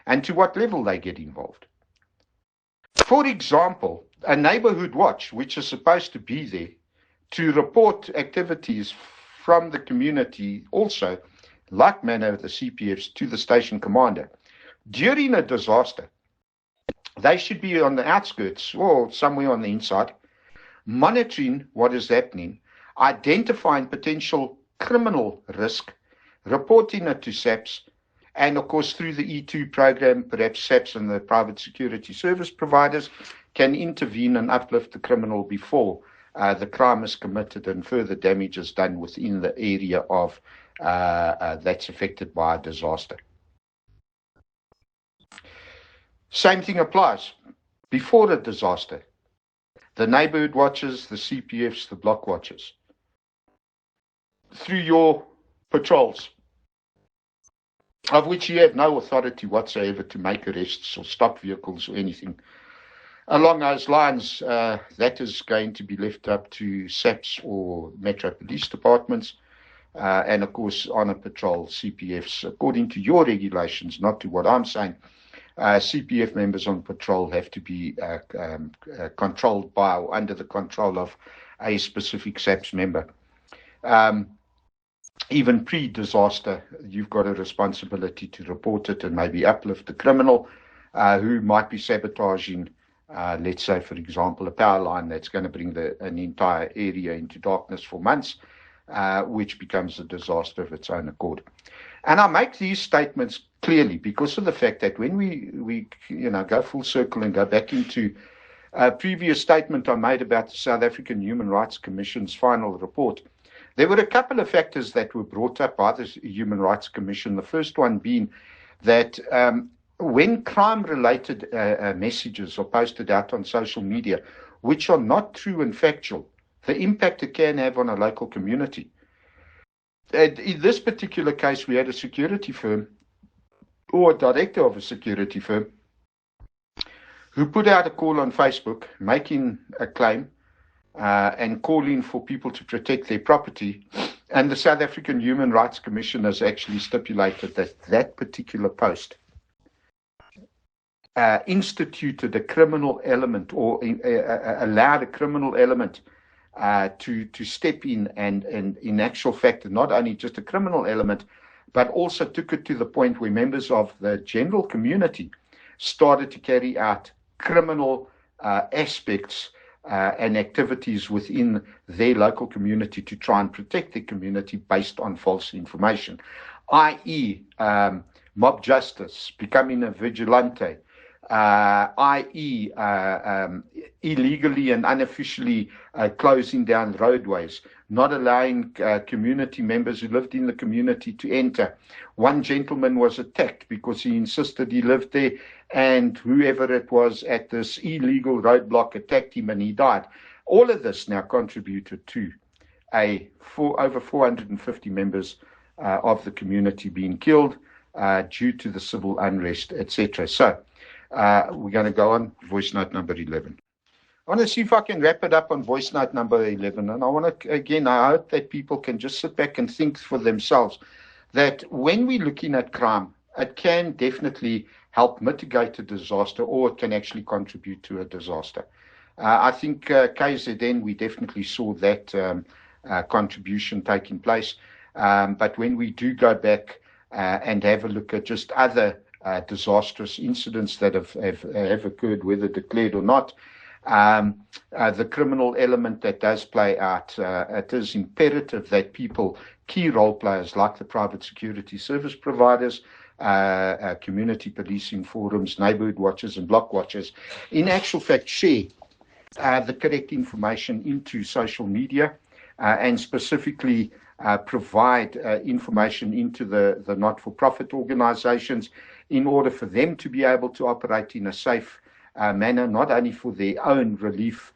and to what level they get involved. For example, a neighborhood watch, which is supposed to be there to report activities from the community also, like manner the CPFs, to the station commander. During a disaster, they should be on the outskirts or somewhere on the inside, monitoring what is happening, identifying potential criminal risk, reporting it to SAPS, and of course through the E2 program, perhaps SAPS and the private security service providers can intervene and uplift the criminal before the crime is committed and further damage is done within the area of that's affected by a disaster. Same thing applies before a disaster. The neighborhood watchers, the CPFs, the block watchers, through your patrols, of which you have no authority whatsoever to make arrests or stop vehicles or anything. Along those lines, that is going to be left up to SAPS or Metro Police Departments, and of course on a patrol, CPFs, according to your regulations, not to what I'm saying. CPF members on patrol have to be controlled by or under the control of a specific SAPS member. Even pre-disaster, you've got a responsibility to report it and maybe uplift the criminal who might be sabotaging, let's say, for example, a power line that's going to bring an entire area into darkness for months, which becomes a disaster of its own accord. And I make these statements clearly because of the fact that when we go full circle and go back into a previous statement I made about the South African Human Rights Commission's final report, there were a couple of factors that were brought up by the Human Rights Commission. The first one being that when crime-related messages are posted out on social media, which are not true and factual, the impact it can have on a local community. In this particular case, we had a security firm or a director of a security firm who put out a call on Facebook making a claim and calling for people to protect their property. And the South African Human Rights Commission has actually stipulated that that particular post instituted a criminal element or allowed a criminal element to step in and in actual fact, not only just a criminal element, but also took it to the point where members of the general community started to carry out criminal aspects and activities within their local community to try and protect the community based on false information, i.e. Mob justice, becoming a vigilante, i.e., illegally and unofficially closing down roadways, not allowing community members who lived in the community to enter. One gentleman was attacked because he insisted he lived there, and whoever it was at this illegal roadblock attacked him and he died. All of this now contributed to over 450 members of the community being killed due to the civil unrest, etc. So we're going to go on voice note number 11. I want to see if I can wrap it up on voice note number 11. And I want to, again, I hope that people can just sit back and think for themselves that when we're looking at crime, it can definitely help mitigate a disaster, or it can actually contribute to a disaster. I think KZN, we definitely saw that contribution taking place. But when we do go back and have a look at just other disastrous incidents that have occurred, whether declared or not, the criminal element that does play out, it is imperative that people, key role players like the private security service providers, community policing forums, neighborhood watchers and block watchers, in actual fact share the correct information into social media and specifically provide information into the not-for-profit organizations in order for them to be able to operate in a safe manner, not only for their own relief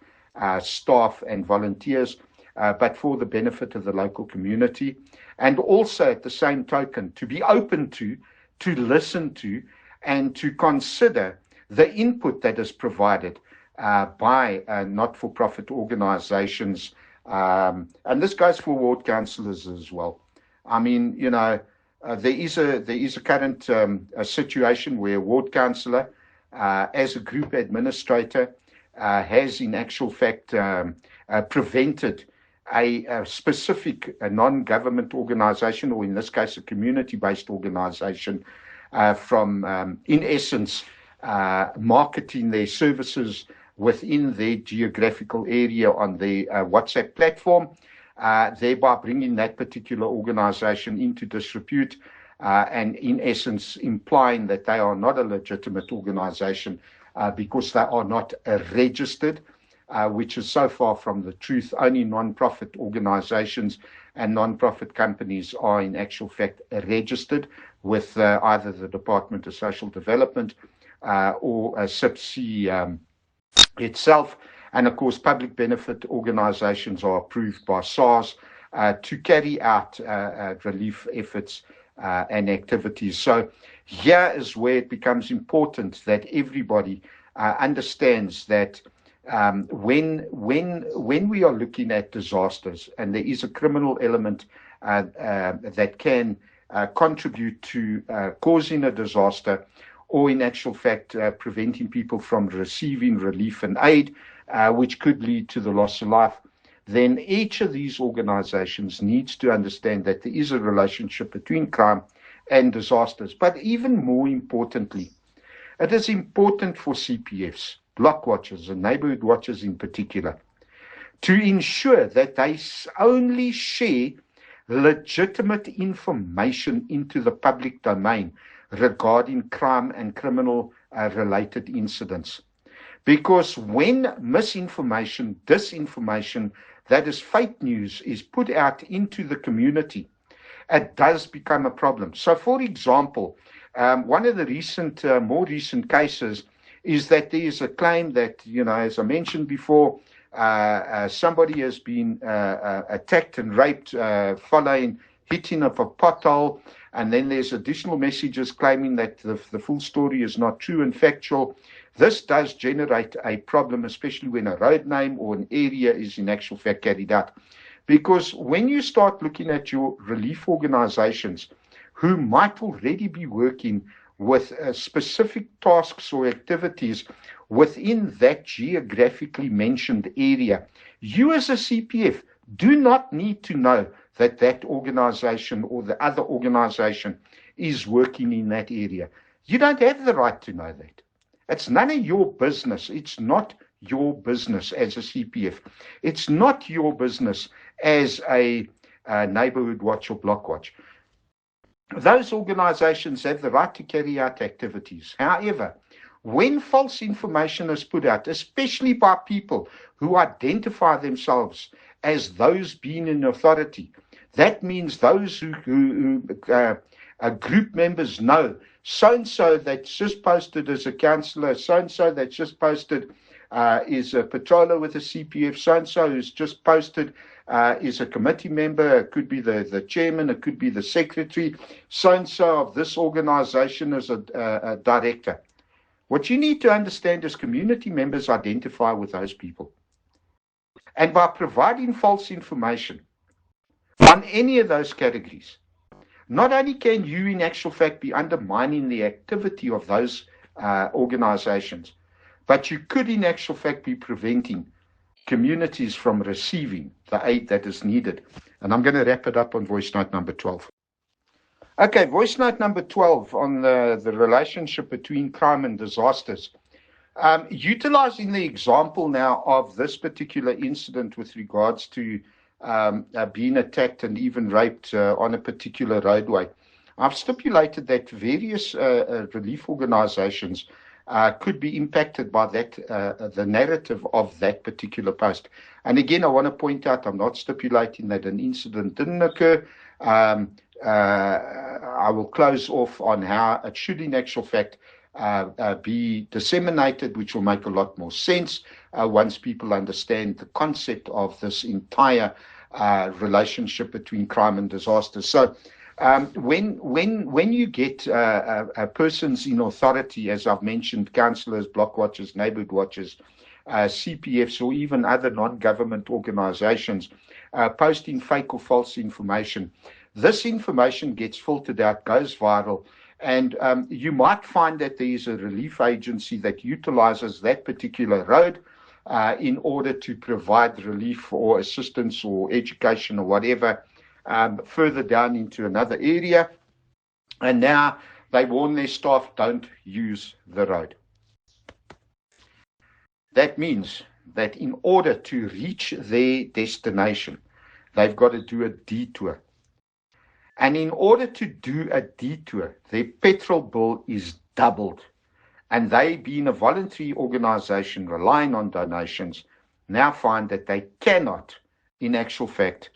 staff and volunteers, but for the benefit of the local community. And also, at the same token, to be open to listen to, and to consider the input that is provided by not-for-profit organizations. And this goes for ward councillors as well. I mean, you know, there is a current situation where a ward councillor, as a group administrator, has in actual fact prevented a specific non-government organization, or in this case a community-based organization, from in essence marketing their services within their geographical area on the WhatsApp platform, thereby bringing that particular organization into disrepute, and in essence implying that they are not a legitimate organization because they are not registered, which is so far from the truth. Only non-profit organizations and non-profit companies are in actual fact registered with either the Department of Social Development or SIPC itself. And of course, public benefit organizations are approved by SARS to carry out relief efforts and activities. So here is where it becomes important that everybody understands that when we are looking at disasters, and there is a criminal element that can contribute to causing a disaster, or in actual fact preventing people from receiving relief and aid, which could lead to the loss of life, then each of these organizations needs to understand that there is a relationship between crime and disasters. But even more importantly, it is important for CPFs, block watchers and neighborhood watchers in particular, to ensure that they only share legitimate information into the public domain regarding crime and criminal related incidents. Because when misinformation, disinformation, that is fake news, is put out into the community, it does become a problem. So, for example, one of the more recent cases is that there is a claim that, you know, as I mentioned before, somebody has been attacked and raped following hitting of a pothole, and then there's additional messages claiming that the full story is not true and factual. This does generate a problem, especially when a road name or an area is in actual fact carried out. Because when you start looking at your relief organizations who might already be working with specific tasks or activities within that geographically mentioned area, you as a CPF do not need to know that that organization or the other organization is working in that area. You don't have the right to know that. It's none of your business. It's not your business as a CPF. It's not your business as a neighborhood watch or block watch. Those organizations have the right to carry out activities. However, when false information is put out, especially by people who identify themselves as those being in authority, that means those who group members know so-and-so that's just posted as a councillor, so-and-so that's just posted is a patroller with the CPF, so-and-so who's just posted is a committee member, it could be the chairman, it could be the secretary, so-and-so of this organization is a director. What you need to understand is community members identify with those people. And by providing false information on any of those categories, not only can you in actual fact be undermining the activity of those organizations, but you could in actual fact be preventing communities from receiving the aid that is needed. And I'm going to wrap it up on voice note number 12. Okay, voice note number 12 on the relationship between crime and disasters. Utilizing the example now of this particular incident with regards to being attacked and even raped on a particular roadway, I've stipulated that various relief organizations could be impacted by that, the narrative of that particular post. And again, I want to point out, I'm not stipulating that an incident didn't occur. I will close off on how it should in actual fact be disseminated, which will make a lot more sense once people understand the concept of this entire relationship between crime and disaster. So when you get persons in authority, as I've mentioned, councillors, block watchers, neighbourhood watchers, CPFs, or even other non-government organizations posting fake or false information, this information gets filtered out, goes viral, and you might find that there is a relief agency that utilizes that particular road in order to provide relief or assistance or education or whatever further down into another area. And now they warn their staff, don't use the road. That means that in order to reach their destination, they've got to do a detour. And in order to do a detour, their petrol bill is doubled. And they, being a voluntary organization relying on donations, now find that they cannot, in actual fact,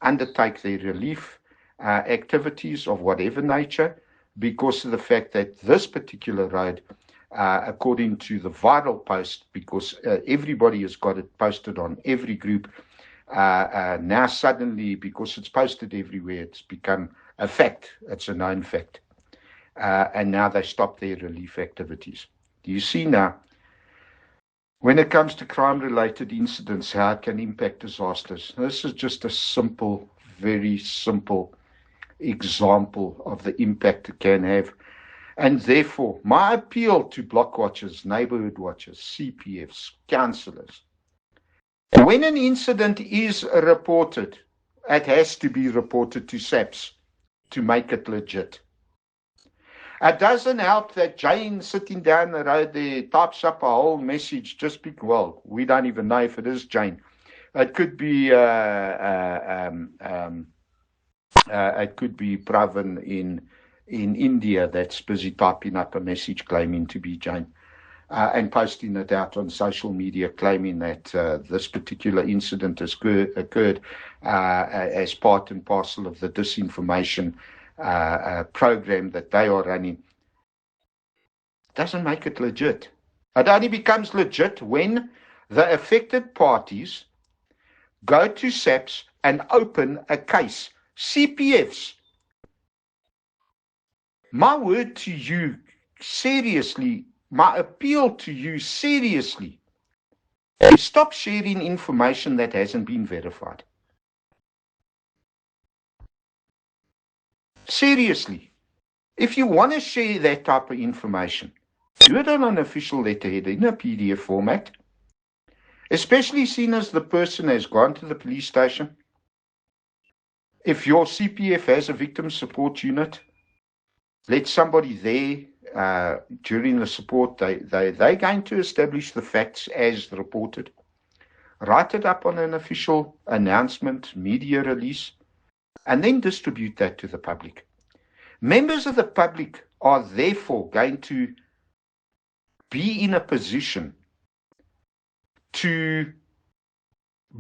undertake their relief activities of whatever nature because of the fact that this particular road, according to the viral post, because everybody has got it posted on every group, now suddenly, because it's posted everywhere, it's become a fact. It's a known fact. And now they stop their relief activities. Do you see now, when it comes to crime-related incidents, how it can impact disasters? This is just a simple, very simple example of the impact it can have. And therefore, my appeal to block watchers, neighbourhood watchers, CPFs, councillors, when an incident is reported, it has to be reported to SAPS to make it legit. It doesn't help that Jane sitting down the road there types up a whole message just because, well, we don't even know if it is Jane. It could be Pravin in India that's busy typing up a message claiming to be Jane. And posting it out on social media, claiming that this particular incident has occurred as part and parcel of the disinformation program that they are running, doesn't make it legit. It only becomes legit when the affected parties go to SAPS and open a case. CPFs, my word to you, seriously, my appeal to you seriously is stop sharing information that hasn't been verified. Seriously, if you want to share that type of information, do it on an official letterhead in a PDF format, especially seen as the person has gone to the police station. If your CPF has a victim support unit, let somebody there during the support, they're going to establish the facts as reported. Write it up on an official announcement, media release, and then distribute that to the public. Members of the public are therefore going to be in a position to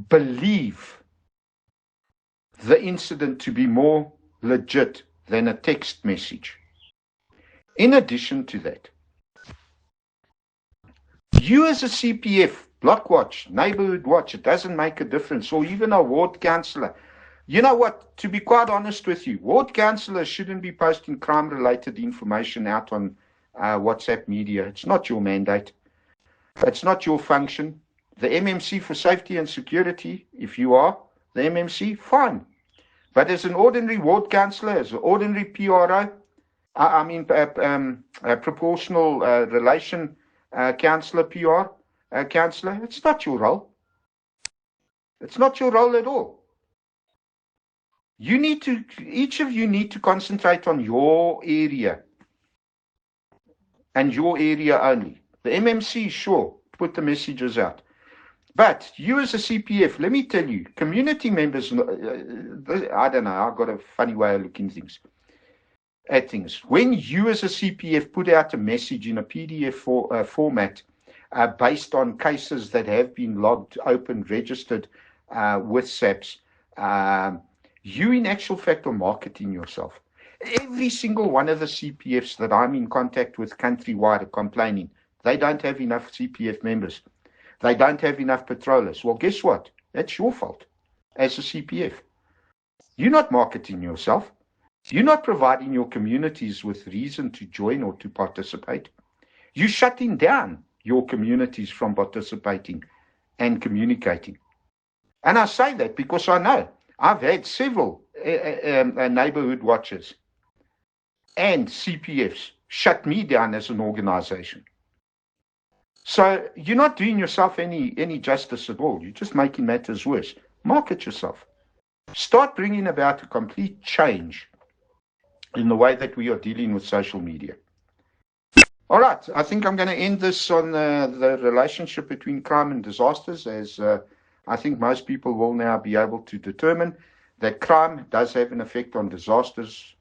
believe the incident to be more legit than a text message. In addition to that, you as a CPF, Blockwatch, Neighborhood Watch, it doesn't make a difference, or even a ward councillor. You know what? To be quite honest with you, ward councillors shouldn't be posting crime-related information out on WhatsApp media. It's not your mandate. It's not your function. The MMC for safety and security, if you are the MMC, fine. But as an ordinary ward councillor, as an ordinary PRO, proportional relation councillor, PR councillor, it's not your role. It's not your role at all. Each of you need to concentrate on your area and your area only. The MMC, sure, put the messages out. But you as a CPF, let me tell you, community members, I don't know, I've got a funny way of looking at things. When you as a CPF put out a message in a PDF format based on cases that have been logged, opened, registered with SAPS, you in actual fact are marketing yourself. Every single one of the CPFs that I'm in contact with countrywide are complaining they don't have enough CPF members. They don't have enough patrollers. Well, guess what? That's your fault as a CPF. You're not marketing yourself. You're not providing your communities with reason to join or to participate. You're shutting down your communities from participating and communicating. And I say that because I know I've had several neighborhood watchers and CPFs shut me down as an organization. So you're not doing yourself any justice at all. You're just making matters worse. Market yourself. Start bringing about a complete change in the way that we are dealing with social media. All right, I think I'm going to end this on the relationship between crime and disasters, as I think most people will now be able to determine that crime does have an effect on disasters,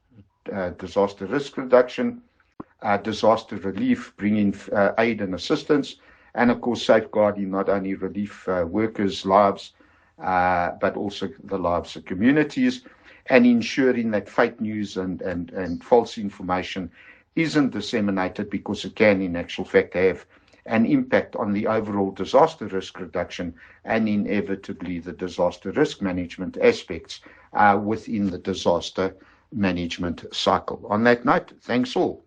disaster risk reduction, disaster relief, bringing aid and assistance, and of course safeguarding not only relief workers' lives, but also the lives of communities, and ensuring that fake news and false information isn't disseminated, because it can in actual fact have an impact on the overall disaster risk reduction and inevitably the disaster risk management aspects within the disaster management cycle. On that note, thanks all.